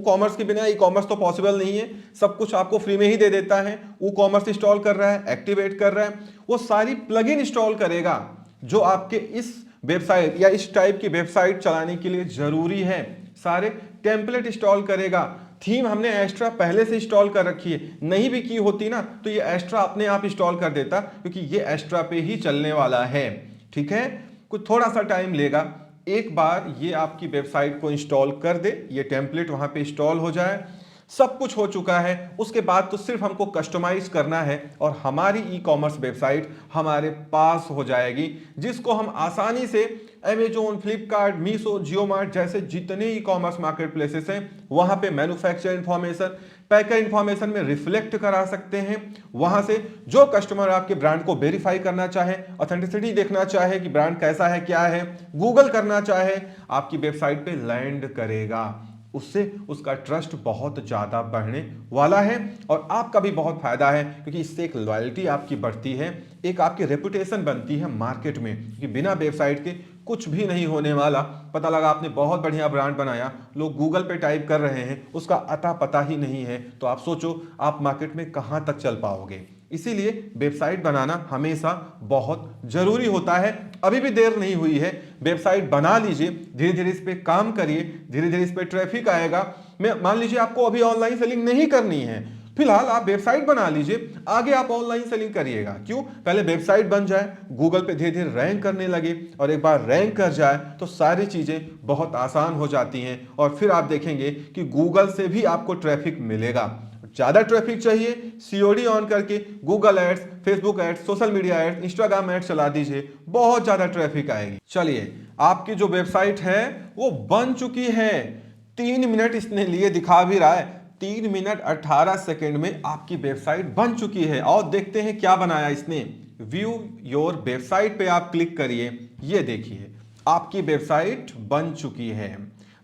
कॉमर्स के बिना ई कॉमर्स तो पॉसिबल नहीं है। सब कुछ आपको फ्री में ही दे देता है। ई कॉमर्स इंस्टॉल कर रहा है, एक्टिवेट कर रहा है, वो सारी प्लगइन इंस्टॉल करेगा जो आपके इस वेबसाइट या इस टाइप की वेबसाइट चलाने के लिए जरूरी है। सारे टेम्पलेट इंस्टॉल करेगा। थीम हमने एक्स्ट्रा पहले से इंस्टॉल कर रखी है, नहीं भी की होती ना तो ये एक्स्ट्रा अपने आप इंस्टॉल कर देता, क्योंकि ये एक्स्ट्रा पे ही चलने वाला है। ठीक है, कुछ थोड़ा सा टाइम लेगा। एक बार ये आपकी वेबसाइट को इंस्टॉल कर दे, ये टेम्पलेट वहां पे इंस्टॉल हो जाए, सब कुछ हो चुका है। उसके बाद तो सिर्फ हमको कस्टमाइज करना है और हमारी ई कॉमर्स वेबसाइट हमारे पास हो जाएगी, जिसको हम आसानी से अमेजोन, फ्लिपकार्ट, मीशो, जियोमार्ट जैसे जितने ई कॉमर्स मार्केट प्लेसेस हैं वहां पे मैन्युफैक्चर इंफॉर्मेशन, पैकर इंफॉर्मेशन में रिफ्लेक्ट करा सकते हैं। वहां से जो कस्टमर आपके ब्रांड को वेरीफाई करना चाहे, ऑथेंटिसिटी देखना चाहे कि ब्रांड कैसा है, क्या है, गूगल करना चाहे, आपकी वेबसाइट पे लैंड करेगा। उससे उसका ट्रस्ट बहुत ज्यादा बढ़ने वाला है और आपका भी बहुत फायदा है, क्योंकि इससे एक लॉयल्टी आपकी बढ़ती है, एक आपकी रेपुटेशन बनती है मार्केट में कि बिना वेबसाइट के कुछ भी नहीं होने वाला। पता लगा आपने बहुत बढ़िया ब्रांड बनाया, लोग गूगल पे टाइप कर रहे हैं, उसका अता पता ही नहीं है, तो आप सोचो आप मार्केट में कहां तक चल पाओगे। इसीलिए वेबसाइट बनाना हमेशा बहुत जरूरी होता है। अभी भी देर नहीं हुई है, वेबसाइट बना लीजिए, धीरे धीरे इस पे काम करिए, धीरे धीरे इस पे ट्रैफिक आएगा। मैं मान लीजिए आपको अभी ऑनलाइन सेलिंग नहीं करनी है, फिलहाल आप वेबसाइट बना लीजिए, आगे आप ऑनलाइन सेलिंग करिएगा। क्यों? पहले वेबसाइट बन जाए, गूगल पे धीरे धीरे रैंक करने लगे, और एक बार रैंक कर जाए तो सारी चीजें बहुत आसान हो जाती हैं, और फिर आप देखेंगे कि गूगल से भी आपको ट्रैफिक मिलेगा। ज्यादा ट्रैफिक चाहिए, सीओडी ऑन करके Google ads, Facebook ads, social media ads, Instagram ads चला दीजिए, बहुत ज्यादा ट्रैफिक आएगी। चलिए, आपकी जो वेबसाइट है वो बन चुकी है। 3 मिनट इसने लिए दिखा भी रहा है, 3 मिनट 18 सेकंड में आपकी वेबसाइट बन चुकी है। और देखते हैं क्या बनाया इसने। व्यू योर वेबसाइट पे आप क्लिक करिए, ये देखिए आपकी वेबसाइट बन चुकी है।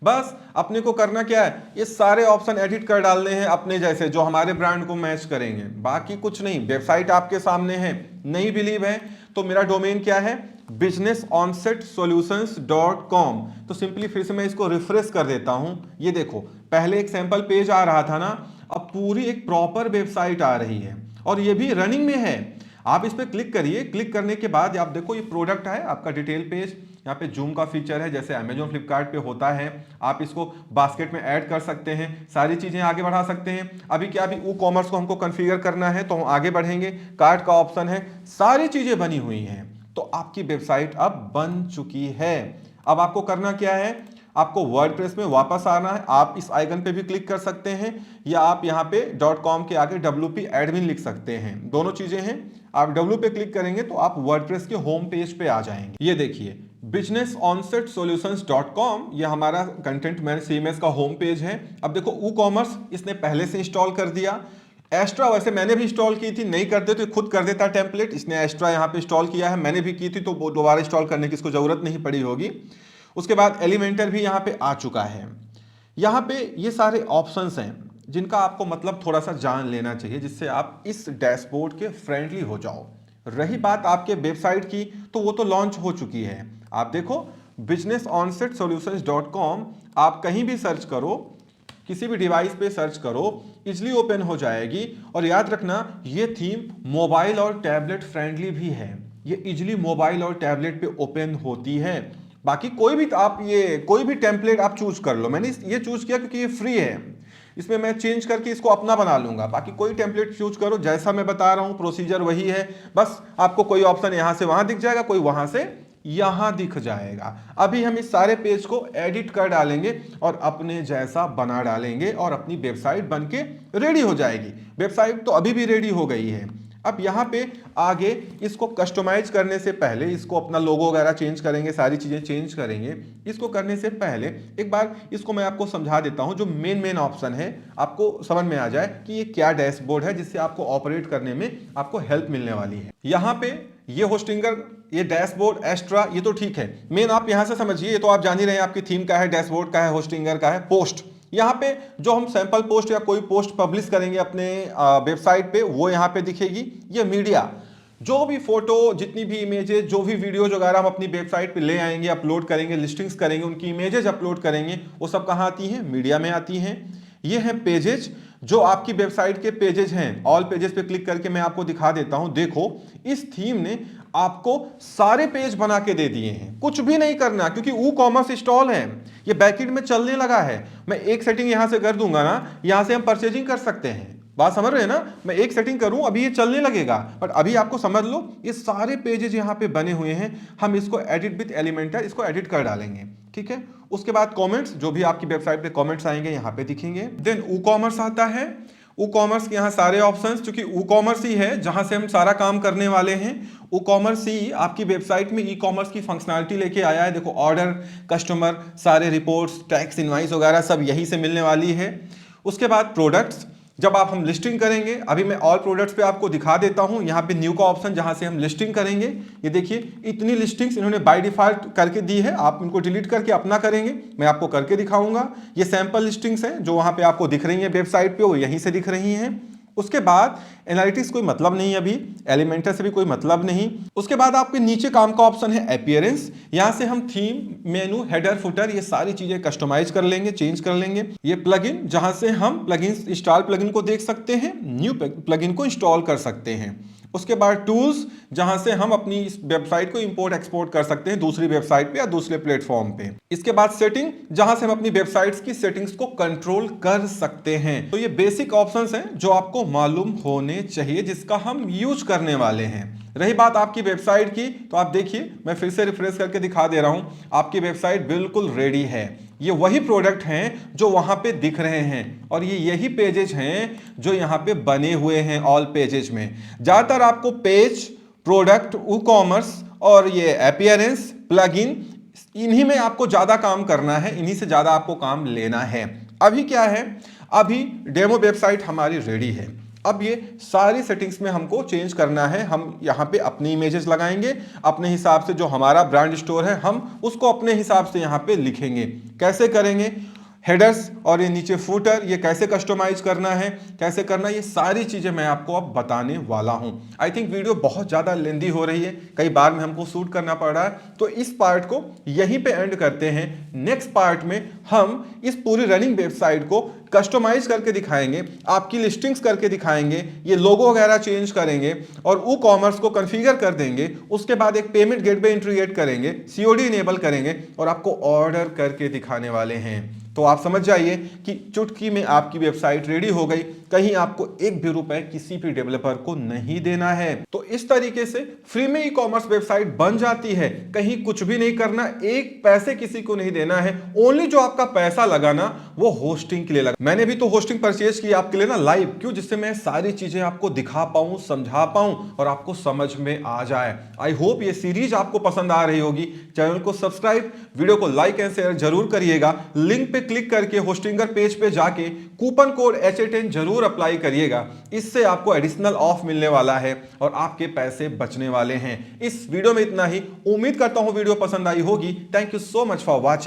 बस अपने को करना क्या है, ये सारे ऑप्शन एडिट कर डालने हैं अपने जैसे, जो हमारे ब्रांड को मैच करेंगे, बाकी कुछ नहीं। वेबसाइट आपके सामने है, नहीं बिलीव है तो मेरा डोमेन क्या है, businessonsetsolutions.com। तो सिंपली फिर से मैं इसको रिफ्रेश कर देता हूं। ये देखो, पहले एक सैंपल पेज आ रहा था ना, अब पूरी एक प्रॉपर वेबसाइट आ रही है, और ये भी रनिंग में है। आप इस पर क्लिक करिए, क्लिक करने के बाद आप देखो ये प्रोडक्ट है आपका डिटेल पेज, यहाँ पे जूम का फीचर है जैसे अमेजॉन फ्लिपकार्ट पे होता है। आप इसको बास्केट में ऐड कर सकते हैं, सारी चीजें आगे बढ़ा सकते हैं। अभी क्या, अभी ई कॉमर्स को हमको कॉन्फ़िगर करना है तो हम आगे बढ़ेंगे, कार्ट का ऑप्शन है, सारी चीजें बनी हुई हैं। तो आपकी वेबसाइट अब बन चुकी है। अब आपको करना क्या है, आपको वर्डप्रेस में वापस आना है। आप इस आइकन पे भी क्लिक कर सकते हैं, या आप यहाँ पे .com के आगे WP एडमिन लिख सकते हैं, दोनों चीजें हैं। आप W पे क्लिक करेंगे तो आप वर्डप्रेस के होम पेज पे आ जाएंगे। ये देखिए businessonsetsolutions.com, ये हमारा कंटेंट मैनेज CMS का होम पेज है। अब देखो ई कॉमर्स इसने पहले से इंस्टॉल कर दिया। एस्ट्रा वैसे मैंने भी इंस्टॉल की थी, नहीं करते तो खुद कर देता टेम्पलेट, इसने एस्ट्रा यहाँ पे इंस्टॉल किया है, मैंने भी की थी तो दोबारा इंस्टॉल करने की इसको जरूरत नहीं पड़ी होगी। उसके बाद एलिमेंटर भी यहाँ पे आ चुका है। यहाँ पे ये सारे ऑप्शंस हैं जिनका आपको मतलब थोड़ा सा जान लेना चाहिए, जिससे आप इस डैशबोर्ड के फ्रेंडली हो जाओ। रही बात आपके वेबसाइट की, तो वो तो लॉन्च हो चुकी है। आप देखो businessonsetsolutions.com, आप कहीं भी सर्च करो, किसी भी डिवाइस पे सर्च करो, इजली ओपन हो जाएगी। और याद रखना, ये थीम मोबाइल और टैबलेट फ्रेंडली भी है, ये इजली मोबाइल और टैबलेट पे ओपन होती है। बाकी कोई भी आप कोई भी टेम्पलेट आप चूज कर लो, मैंने ये चूज किया क्योंकि ये फ्री है, इसमें मैं चेंज करके इसको अपना बना लूंगा। बाकी कोई टेम्पलेट चूज करो, जैसा मैं बता रहा हूं प्रोसीजर वही है, बस आपको कोई ऑप्शन यहां से वहां दिख जाएगा, कोई वहां से यहां दिख जाएगा। अभी हम इस सारे पेज को एडिट कर डालेंगे और अपने जैसा बना डालेंगे, और अपनी वेबसाइट बनके रेडी हो जाएगी। वेबसाइट तो अभी भी रेडी हो गई है। अब यहाँ पे आगे इसको कस्टमाइज करने से पहले, इसको अपना लोगो वगैरह चेंज करेंगे, सारी चीजें चेंज करेंगे। इसको करने से पहले एक बार इसको मैं आपको समझा देता हूं, जो मेन ऑप्शन है, आपको समझ में आ जाए कि ये क्या डैशबोर्ड है, जिससे आपको ऑपरेट करने में आपको हेल्प मिलने वाली है। यहाँ पे ये होस्टिंगर, ये डैशबोर्ड, एस्ट्रा, ये तो ठीक है। मेन आप यहां से समझिए, ये तो आप जान ही रहे हैं आपकी थीम का है, डैशबोर्ड का है, होस्टिंगर का है, पोस्ट। यहाँ पे जो हम सैंपल पोस्ट या कोई पोस्ट पब्लिश करेंगे अपने वेबसाइट पे, वो यहाँ पे दिखेगी। ये मीडिया, जो भी फोटो, जितनी भी इमेजेस, जो भी वीडियोज वगैरह हम अपनी वेबसाइट पे ले आएंगे, अपलोड करेंगे, लिस्टिंग्स करेंगे, उनकी इमेजेस अपलोड करेंगे, वो सब कहाँ आती हैं, मीडिया में आती हैं। ये हैं पेजेस, जो आपकी वेबसाइट के पेजेस हैं। ऑल पेजेस पे क्लिक करके मैं आपको दिखा देता हूं। देखो, इस थीम ने आपको सारे पेज बना के दे दिए हैं, कुछ भी नहीं करना, क्योंकि ई कॉमर्स इंस्टॉल है, ये बैकएंड में चलने लगा है। मैं एक सेटिंग यहां से कर दूंगा ना, यहां से हम परचेजिंग कर सकते हैं। बात समझ रहे हैं ना, मैं एक सेटिंग करूं, अभी ये चलने लगेगा, बट अभी आपको समझ लो ये सारे पेजेस यहां पे बने हुए हैं। हम इसको एडिट विद एलिमेंटर, इसको एडिट कर डालेंगे, ठीक है। उसके बाद कमेंट्स, जो भी आपकी वेबसाइट पे कमेंट्स आएंगे यहां पे दिखेंगे। देन ई कॉमर्स आता है। ई कॉमर्स के यहाँ सारे ऑप्शंस, क्योंकि ई कॉमर्स ही है जहां से हम सारा काम करने वाले हैं। ई कॉमर्स ही आपकी वेबसाइट में ई कॉमर्स की फंक्शनलिटी लेके आया है। देखो, ऑर्डर, कस्टमर, सारे रिपोर्ट्स, टैक्स, इनवाइस वगैरह सब यहीं से मिलने वाली है। उसके बाद प्रोडक्ट्स, जब आप हम लिस्टिंग करेंगे, अभी मैं ऑल प्रोडक्ट्स पे आपको दिखा देता हूं। यहाँ पे न्यू का ऑप्शन, जहां से हम लिस्टिंग करेंगे। ये देखिए, इतनी लिस्टिंग्स इन्होंने बाय डिफॉल्ट करके दी है, आप इनको डिलीट करके अपना करेंगे, मैं आपको करके दिखाऊंगा। ये सैंपल लिस्टिंग्स हैं जो वहां पे आपको दिख रही हैं वेबसाइट पे, वो यहीं से दिख रही हैं। उसके बाद एनालिटिक्स कोई मतलब नहीं, अभी एलिमेंटर से भी कोई मतलब नहीं। उसके बाद आपके नीचे काम का ऑप्शन है अपीयरेंस। यहां से हम थीम, मेनू, हेडर, फुटर ये सारी चीजें कस्टमाइज कर लेंगे, चेंज कर लेंगे। ये प्लगइन, जहां से हम प्लगइन इंस्टॉल प्लगइन को देख सकते हैं, न्यू प्लगइन को इंस्टॉल कर सकते हैं। उसके बाद टूल्स, जहां से हम अपनी इस वेबसाइट को इंपोर्ट एक्सपोर्ट कर सकते हैं दूसरी वेबसाइट पे या दूसरे प्लेटफॉर्म पे। इसके बाद सेटिंग, जहां से हम अपनी वेबसाइट्स की सेटिंग्स को कंट्रोल कर सकते हैं। तो ये बेसिक ऑप्शंस हैं जो आपको मालूम होने चाहिए, जिसका हम यूज करने वाले हैं। रही बात आपकी वेबसाइट की, तो आप देखिए, मैं फिर से रिफ्रेश करके दिखा दे रहा हूं, आपकी वेबसाइट बिल्कुल रेडी है। ये वही प्रोडक्ट हैं जो वहां पे दिख रहे हैं, और ये यही पेजेस हैं जो यहां पे बने हुए हैं ऑल पेजेस में। ज्यादातर आपको पेज, प्रोडक्ट, ई कॉमर्स और ये अपीयरेंस, प्लगइन, इन्हीं में आपको ज्यादा काम करना है, इन्हीं से ज्यादा आपको काम लेना है। अभी क्या है, अभी डेमो वेबसाइट हमारी रेडी है। अब ये सारी सेटिंग्स में हमको चेंज करना है। हम यहाँ पे अपनी इमेजेस लगाएंगे, अपने हिसाब से जो हमारा ब्रांड स्टोर है हम उसको अपने हिसाब से यहाँ पे लिखेंगे। कैसे करेंगे, हेडर्स और ये नीचे फुटर, ये कैसे कस्टमाइज करना है, कैसे करना है, ये सारी चीजें मैं आपको अब बताने वाला हूं। आई थिंक वीडियो बहुत ज्यादा लेंदी हो रही है, कई बार में हमको शूट करना पड़ रहा है, तो इस पार्ट को यहीं पे एंड करते हैं। नेक्स्ट पार्ट में हम इस पूरी रनिंग वेबसाइट को कस्टमाइज करके दिखाएंगे, आपकी लिस्टिंग्स करके दिखाएंगे, ये लोगो वगैरह चेंज करेंगे और ई कॉमर्स को कॉन्फ़िगर कर देंगे। उसके बाद एक पेमेंट गेटवे इंटीग्रेट करेंगे, सीओडी इनेबल करेंगे और आपको ऑर्डर करके दिखाने वाले हैं। तो आप समझ जाइए कि चुटकी में आपकी वेबसाइट रेडी हो गई, कहीं आपको एक भी रुपए किसी भी डेवलपर को नहीं देना है। तो इस तरीके से फ्री में ई कॉमर्स वेबसाइट बन जाती है, कहीं कुछ भी नहीं करना, एक पैसे किसी को नहीं देना है। ओनली जो आपका पैसा लगाना वो होस्टिंग के लिए लगा। मैंने भी तो होस्टिंग परचेज की आपके लिए ना लाइव, क्यों, जिससे मैं सारी चीजें आपको दिखा पाऊं, समझा पाऊं और आपको समझ में आ जाए। आई होप ये सीरीज आपको पसंद आ रही होगी। चैनल को सब्सक्राइब, वीडियो को लाइक एंड शेयर जरूर करिएगा। लिंक पे क्लिक करके होस्टिंगर पेज पे जाके कूपन कोड HA10 जरूर अप्लाई करिएगा, इससे आपको एडिशनल ऑफ मिलने वाला है और आपके पैसे बचने वाले हैं। इस वीडियो में इतना ही, उम्मीद करता हूं वीडियो पसंद आई होगी। Thank you so much for watching.